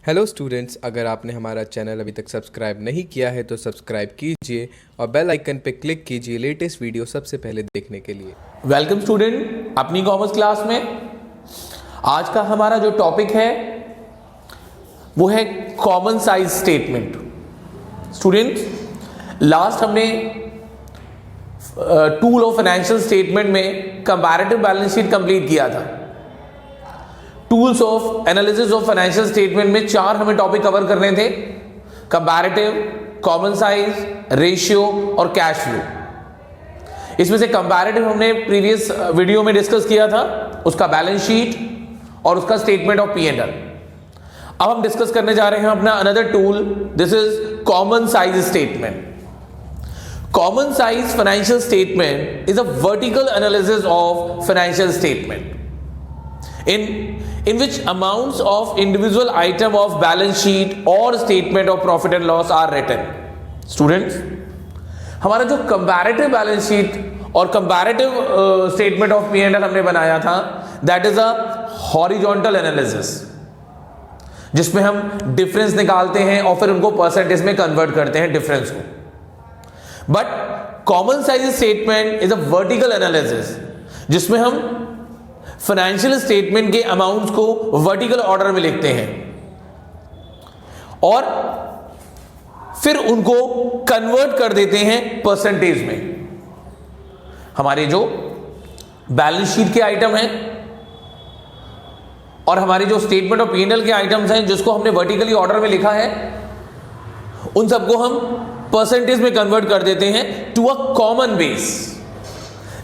Hello students, अगर आपने हमारा चैनल अभी तक सब्सक्राइब नहीं किया है तो सब्सक्राइब कीजिए और बेल आइकन पे क्लिक कीजिए लेटेस्ट वीडियो सबसे पहले देखने के लिए। वेलकम स्टूडेंट अपनी कॉमर्स क्लास में। आज का हमारा जो टॉपिक है वो है common size statement. Students, last हमने टूल ऑफ फाइनेंशियल स्टेटमेंट में कंपैरेटिव बैलेंस शीट कंप्लीट किया था। Tools of analysis of financial statement में 4 हमें टॉपिक कवर करने थे: कंपैरेटिव, कॉमन साइज, रेशियो और कैश फ्लो। इसमें से कंपैरेटिव हमने प्रीवियस वीडियो में डिस्कस किया था, उसका बैलेंस शीट और उसका statement of P and L. अब हम डिस्कस करने जा रहे हैं अपना another tool, this is common size statement. Common size financial statement is a vertical analysis of financial statement in which amounts of individual item of balance sheet or statement of profit and loss are written. Students, हमारा जो comparative balance sheet और comparative statement of P&L हमने बनाया था, that is a horizontal analysis, जिसमें हम difference निकालते हैं और फिर उनको परसेंटेज में कन्वर्ट करते हैं डिफरेंस को। But common size statement is a vertical analysis, जिसमें हम फाइनेंशियल स्टेटमेंट के अमाउंट्स को वर्टिकल ऑर्डर में लिखते हैं और फिर उनको कन्वर्ट कर देते हैं परसेंटेज में। हमारे जो बैलेंस शीट के आइटम हैं और हमारे जो स्टेटमेंट ऑफ पी&एल के आइटम्स हैं, जिसको हमने वर्टिकली ऑर्डर में लिखा है, उन सबको हम परसेंटेज में कन्वर्ट कर देते हैं टू अ कॉमन बेस,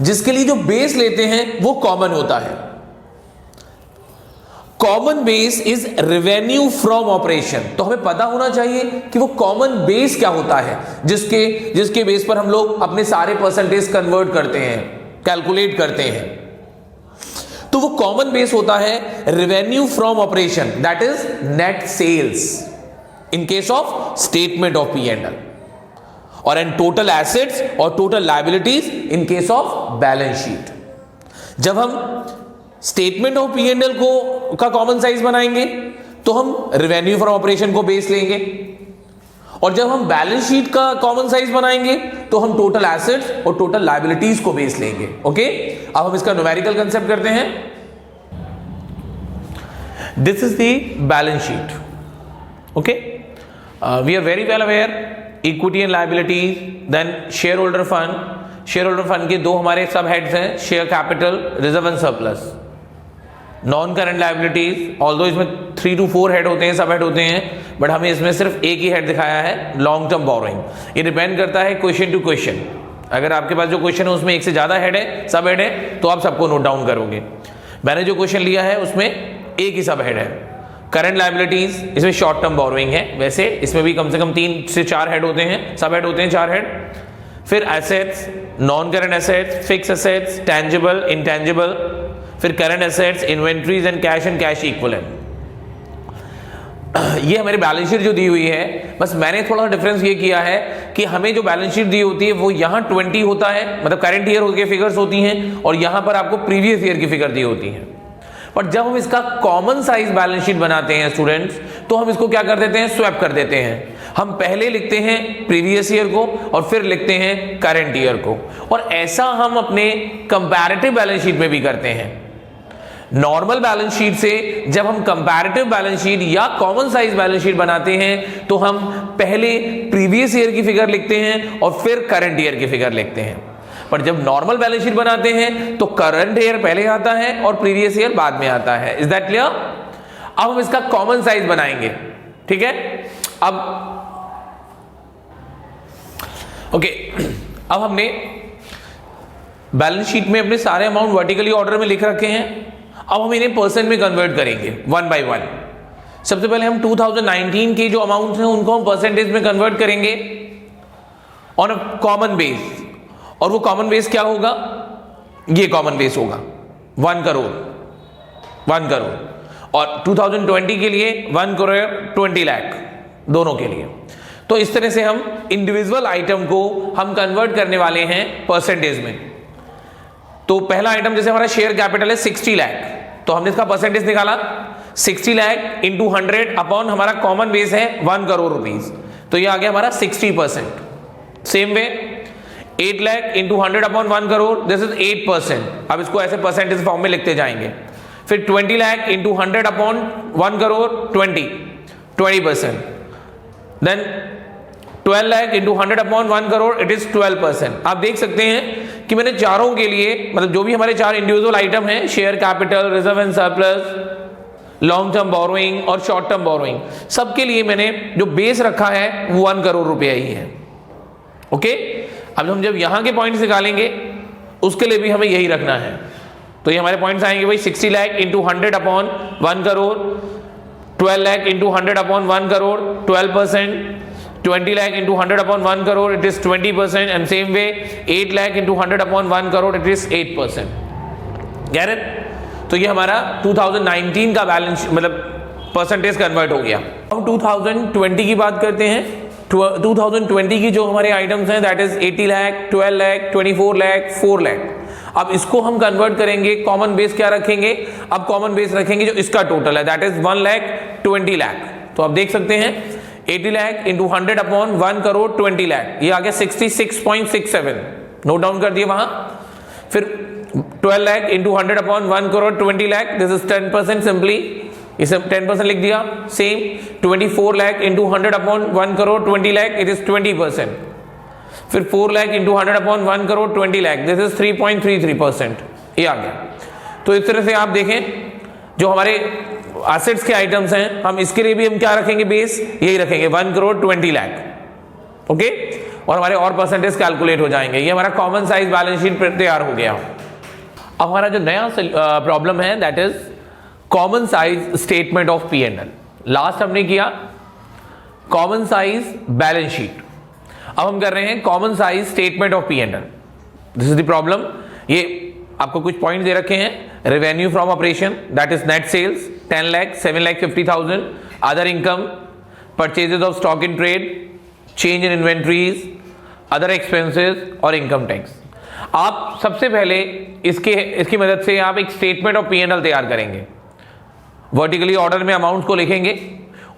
जिसके लिए जो बेस लेते हैं वो कॉमन होता है। Common base is revenue from operation. तो हमें पता होना चाहिए कि वो कॉमन बेस क्या होता है, जिसके बेस पर हम लोग अपने सारे परसेंटेज कन्वर्ट करते हैं, कैलकुलेट करते हैं। तो वो कॉमन बेस होता है revenue from operation, that is net sales in case of statement of P and L, और एंड टोटल एसेट्स और total liabilities in case of balance sheet. जब हम statement of P and L को का common size बनाएंगे तो हम revenue from operation को बेस लेंगे, और जब हम बैलेंस शीट का कॉमन साइज बनाएंगे तो हम टोटल एसेट्स और टोटल लायबिलिटीज को बेस लेंगे। ओके, अब हम इसका न्यूमेरिकल कंसेप्ट करते हैं। This is the balance sheet. Okay, we are very well aware equity and liabilities, then share holder fund. Share holder fund के 2 हमारे सब हेड्स हैं, share capital, reserve and surplus. Non current liabilities, although इसमें 3 to 4 head होते हैं, सब head होते हैं, but हमें इसमें सिर्फ एक ही हेड दिखाया है, लॉन्ग टर्म बोरोइंग। ये डिपेंड करता है क्वेश्चन टू क्वेश्चन। अगर आपके पास जो क्वेश्चन है उसमें एक से ज्यादा हेड है, सब हेड है, तो आप सबको नोट डाउन करोगे। मैंने जो क्वेश्चन लिया है उसमें एक ही सब हेड है। करंट लायबिलिटीज, इसमें शॉर्ट टर्म बोरोइंग है, वैसे इसमें भी कम से कम 3 से 4 हेड होते हैं, सब हेड होते हैं 4 हेड। फिर assets, non current assets, fix assets, tangible, intangible, फिर current assets, inventories and cash equivalent. ये हमारी बैलेंस शीट जो दी हुई है, बस मैंने थोड़ा डिफरेंस ये किया है कि हमें जो बैलेंस शीट दी होती है वो यहाँ 20 होता है, मतलब करंट ईयर के फिगर्स होती हैं, और यहाँ पर आपको प्रीवियस ईयर की फिगर दी होती है। पर जब हम इसका कॉमन साइज बैलेंस शीट बनाते हैं स्टूडेंट्स, तो हम इसको क्या कर देते हैं, स्वैप कर देते हैं। हम पहले लिखते हैं प्रीवियस ईयर को और फिर लिखते हैं करंट ईयर को, और ऐसा हम अपने कंपैरेटिव बैलेंस शीट में भी करते हैं। नॉर्मल बैलेंस शीट से जब हम कंपैरेटिव बैलेंस शीट या कॉमन साइज बैलेंस शीट बनाते हैं तो हम पहले प्रीवियस ईयर की फिगर लिखते हैं और फिर करंट ईयर की फिगर लिखते हैं। पर जब नॉर्मल बैलेंस शीट बनाते हैं तो करंट ईयर पहले आता है और प्रीवियस ईयर बाद में आता है। Is that clear? अब हम इसका कॉमन साइज बनाएंगे, ठीक है। अब ओके, अब हमने बैलेंस शीट में अपने सारे अमाउंट वर्टिकली ऑर्डर में लिख रखे हैं। अब हम इन्हें परसेंट में कन्वर्ट करेंगे 1 by 1। सबसे पहले हम 2019 के जो अमाउंट हैं उनको हम परसेंटेज में कन्वर्ट करेंगे ऑन अ कॉमन बेस, और वो कॉमन बेस क्या होगा, ये कॉमन बेस होगा 1 करोड़, और 2020 के लिए 1 करोड़ 20 लाख, दोनों के लिए। तो इस तरह से हम इंडिविजुअल आइटम को हम कन्वर्ट करने वाले हैं परसेंटेज में। तो पहला आइटम जैसे हमारा शेयर कैपिटल है 60 लाख, तो हमने इसका परसेंटेज निकाला 60 लाख इंटू 100 अपॉन हमारा कॉमन बेस है 1 करोड़ रुपीस, तो ये आ गया हमारा 60%। Same way 8 lakh into 100 upon 1 crore, this is 8%। अब इसको ऐसे परसेंटेज फॉर्म में लिखते जाएंगे। फिर 20 lakh into 100 upon 1 crore 20%। Then 12 lakh into 100 upon 1 crore it is 12%। आप देख सकते हैं कि मैंने चारों के लिए, मतलब जो भी हमारे चार इंडिविजुअल आइटम हैं, share capital, reserve and surplus, long term borrowing और शॉर्ट टर्म बोरोइंग, सबके लिए मैंने जो बेस रखा है वो 1 करोड़ रुपया ही है। ओके, अब हम जब यहां के पॉइंट्स निकालेंगे उसके लिए भी हमें यही रखना है। तो ये हमारे पॉइंट्स आएंगे भाई 60 lakh into 100 upon 1 crore, 12 lakh into 100 upon 1 crore 12%, 20 lakh into 100 upon 1 crore it is 20%, and same way 8 lakh into 100 upon 1 crore it is 8%। Get it? तो ये हमारा 2019 का बैलेंस मतलब परसेंटेज कन्वर्ट हो गया। अब 2020 की बात करते हैं। 2020 की जो हमारे आइटम्स हैं दैट इज 80 लाख, 12 लाख, 24 लाख, 4 लाख। अब इसको हम कन्वर्ट करेंगे, कॉमन बेस क्या रखेंगे? अब कॉमन बेस रखेंगे जो इसका टोटल है दैट इज 1 लाख 20 लाख। तो आप देख सकते हैं 80 लाख इंटू 100 अपॉन 1 करोड़ 20 लाख, ये आ गया 66.67, नोट डाउन कर दिए वहां। फिर 12 lakh into 100 upon 1 crore 20 lakh, this is 10% simply, इसे 10% लिख दिया। Same 24 lakh into 100 upon 1 crore 20 lakh, it is 20%। फिर 4 lakh into 100 upon 1 crore 20 lakh, this is 3.33%, ये आ गया। तो इस तरह से आप देखें जो हमारे एसेट्स के आइटम्स हैं, हम इसके लिए भी हम क्या रखेंगे? बेस यही रखेंगे 1 करोड़ 20 लाख। ओके, और हमारे और परसेंटेज कैलकुलेट हो जाएंगे। ये हमारा कॉमन साइज बैलेंस शीट तैयार हो गया। अब हमारा जो नया प्रॉब्लम है that is common size statement of P and L. Last हमने किया कॉमन साइज बैलेंस शीट, अब हम कर रहे हैं common size statement of P and L. This is the problem. ये आपको कुछ पॉइंट दे रखे हैं। Revenue from operation that is net sales 10 lakh, 7,50,000, other income, purchases of stock in trade, change in inventories, other expenses और income tax. आप सबसे पहले इसकी मदद से आप एक statement of P and L तैयार करेंगे। वर्टिकली ऑर्डर में अमाउंट को लिखेंगे,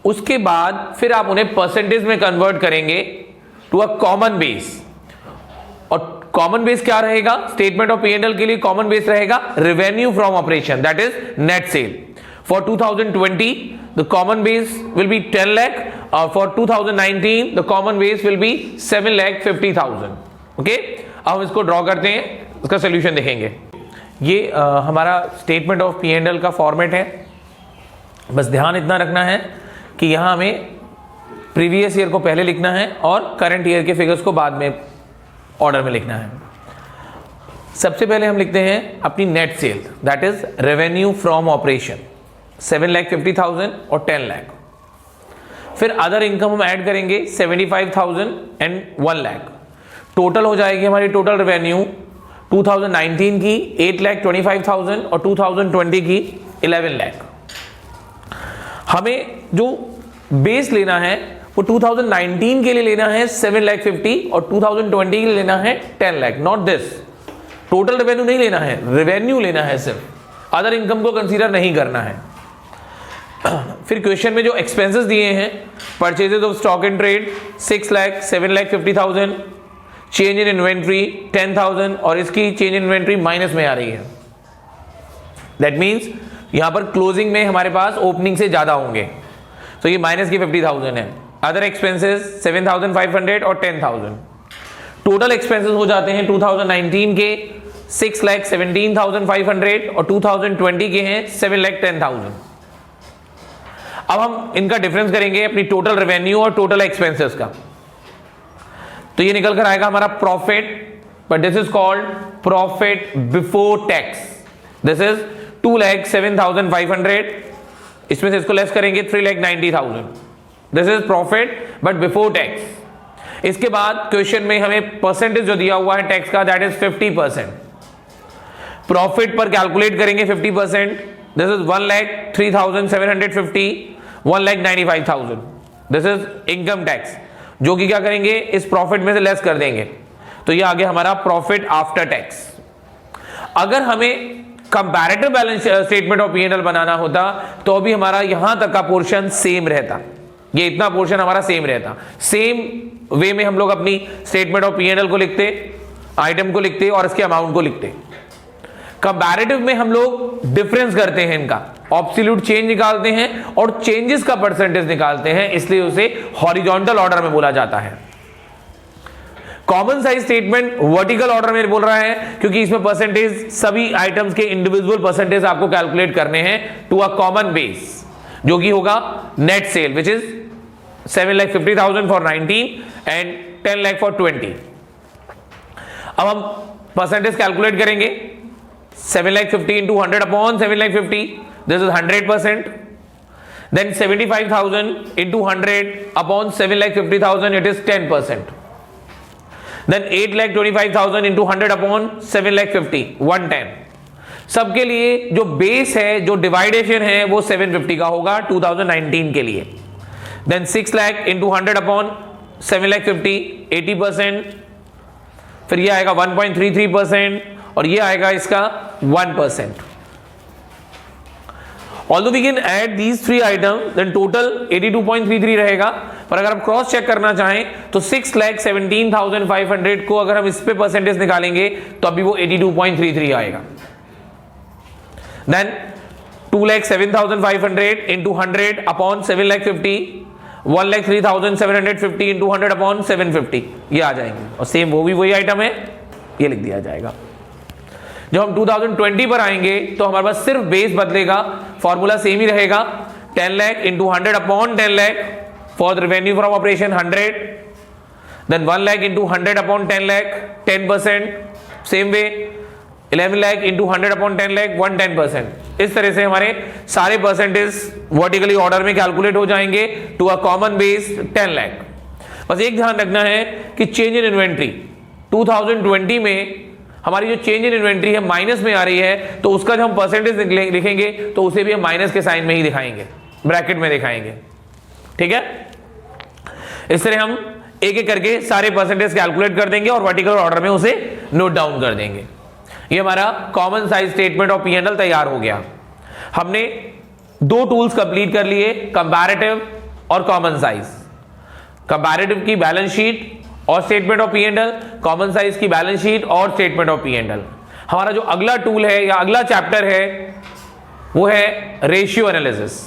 उसके बाद फिर आप उन्हें परसेंटेज में कन्वर्ट करेंगे टू अ कॉमन बेस। और कॉमन बेस क्या रहेगा? Statement of P and L के लिए कॉमन बेस रहेगा revenue from operation that is net sale. For 2020 the common base will be 10 lakh, और for 2019 the common base will be 7,50,000। Okay, अब हम इसको ड्रॉ करते हैं, इसका सोल्यूशन देखेंगे। ये हमारा statement of P and L का फॉर्मेट है। बस ध्यान इतना रखना है कि यहां हमें प्रीवियस ईयर को पहले लिखना है और करंट ईयर के फिगर्स को बाद में ऑर्डर में लिखना है। सबसे पहले हम लिखते हैं अपनी net sales that is revenue from operation 7,50,000 और 10 लाख। फिर अदर इनकम हम ऐड करेंगे 75,000 एंड 1 लाख। टोटल हो जाएगी हमारी टोटल रेवेन्यू 2019 की 8,25,000 और 2020 की 11 लाख। हमें जो बेस लेना है वो 2019 के लिए लेना है 7,50,000 और 2020 के लिए लेना है 10 lakh. Not this, total revenue नहीं लेना है, रेवेन्यू लेना है सिर्फ, अदर इनकम को कंसीडर नहीं करना है। फिर क्वेश्चन में जो एक्सपेंसेस दिए हैं, purchases of stock in trade 6 lakh, 7,50,000, change in inventory 10,000 और इसकी चेंज इन इन्वेंट्री माइनस में आ रही है। दैट मीन्स यहां पर क्लोजिंग में हमारे पास ओपनिंग से ज्यादा होंगे, तो ये माइनस की 50,000 है। अदर एक्सपेंसेस 7,500 और 10,000। टोटल एक्सपेंसेस हो जाते हैं 2019 के 6,17,500 और 2020 के हैं 7,10,000। अब हम इनका डिफरेंस करेंगे अपनी टोटल रेवेन्यू और टोटल एक्सपेंसेस का, तो ये निकल कर आएगा हमारा profit, but this is called profit before tax. This is 2,07,500, इसमें से इसको लेस करेंगे 3,90,000। This is profit but before tax. इसके बाद क्वेश्चन में हमें परसेंटेज जो दिया हुआ है टैक्स का दैट इज 50%। प्रॉफिट पर कैलकुलेट करेंगे 50%, this is 1,03,750, 1,95,000। This is income tax, जो कि क्या करेंगे इस प्रॉफिट में से लेस कर देंगे, तो ये आगे हमारा प्रॉफिट आफ्टर टैक्स। अगर हमें comparative balance statement of P and L बनाना होता तो भी हमारा यहां तक का पोर्शन सेम रहता, ये इतना पोर्शन हमारा सेम रहता। सेम वे में हम लोग अपनी statement of P and L को लिखते, आइटम को लिखते और इसके अमाउंट को लिखते। कंपैरेटिव में हम लोग डिफरेंस करते हैं, इनका एब्सोल्यूट चेंज निकालते हैं और चेंजेस का परसेंटेज निकालते हैं, इसलिए उसे हॉरिजॉन्टल ऑर्डर में बोला जाता है। Common size statement vertical order में बोल रहा है क्योंकि इसमें परसेंटेज सभी आइटम्स के इंडिविजुअल परसेंटेज आपको कैलकुलेट करने हैं टू अ कॉमन बेस, जो कि होगा net sale which is 7,50,000 for 19 and 10 lakh for 20। अब हम परसेंटेज कैलकुलेट करेंगे। 7,50,000 into 100 upon 7,50,000, this is 100%. Then 75,000 into 100 upon 7,50,000, it is 10%. Then 8,25,000 into 100 upon 7,50,000, 110. सबके लिए जो बेस है, जो डिवाइडेशन है, वो 750 का होगा 2019 के लिए। Then 6 lakh into 100 upon 7,50,000, 80%. फिर ये आएगा 1.33% और ये आएगा इसका 1%। Although we can add these three items, then total 82.33 रहेगा, पर अगर आप क्रॉस चेक करना चाहें तो 6,17,500 को अगर हम इस पे परसेंटेज निकालेंगे तो अभी वो 82.33 आएगा। Then 2,07,500 into 100 upon 7,50,000, 1,03,750 into 100 upon 750, ये आ जाएंगे और सेम वो भी वही आइटम है, ये लिख दिया जाएगा। जब हम 2020 पर आएंगे तो हमारे पास सिर्फ बेस बदलेगा, फॉर्मूला सेम ही रहेगा। 10 lakh into 100 upon 10 lakh for the revenue from operation 100, then 1 lakh into 100 upon 10 lakh 10%, same way 11 lakh into 100 upon 10 lakh 110%। इस तरह से हमारे सारे परसेंटेज वर्टिकली ऑर्डर में कैलकुलेट हो जाएंगे to a common base 10 lakh. बस एक ध्यान रखना है कि चेंज इन इन्वेंट्री 2020 में हमारी जो चेंज इन इन्वेंट्री है माइनस में आ रही है, तो उसका जब हम परसेंटेज लिखेंगे तो उसे भी हम माइनस के साइन में ही दिखाएंगे, ब्रैकेट में दिखाएंगे। ठीक है, इस तरह हम एक एक करके सारे परसेंटेज कैलकुलेट कर देंगे और वर्टिकल ऑर्डर में उसे नोट डाउन कर देंगे। ये हमारा common size statement of P and L तैयार हो गया। हमने दो टूल्स कंप्लीट कर लिए, कंपैरेटिव और कॉमन साइज। कंपैरेटिव की बैलेंस शीट और statement of P and L, common size की बैलेंस शीट और statement of P and L. हमारा जो अगला टूल है या अगला चैप्टर है वो है रेशियो एनालिसिस।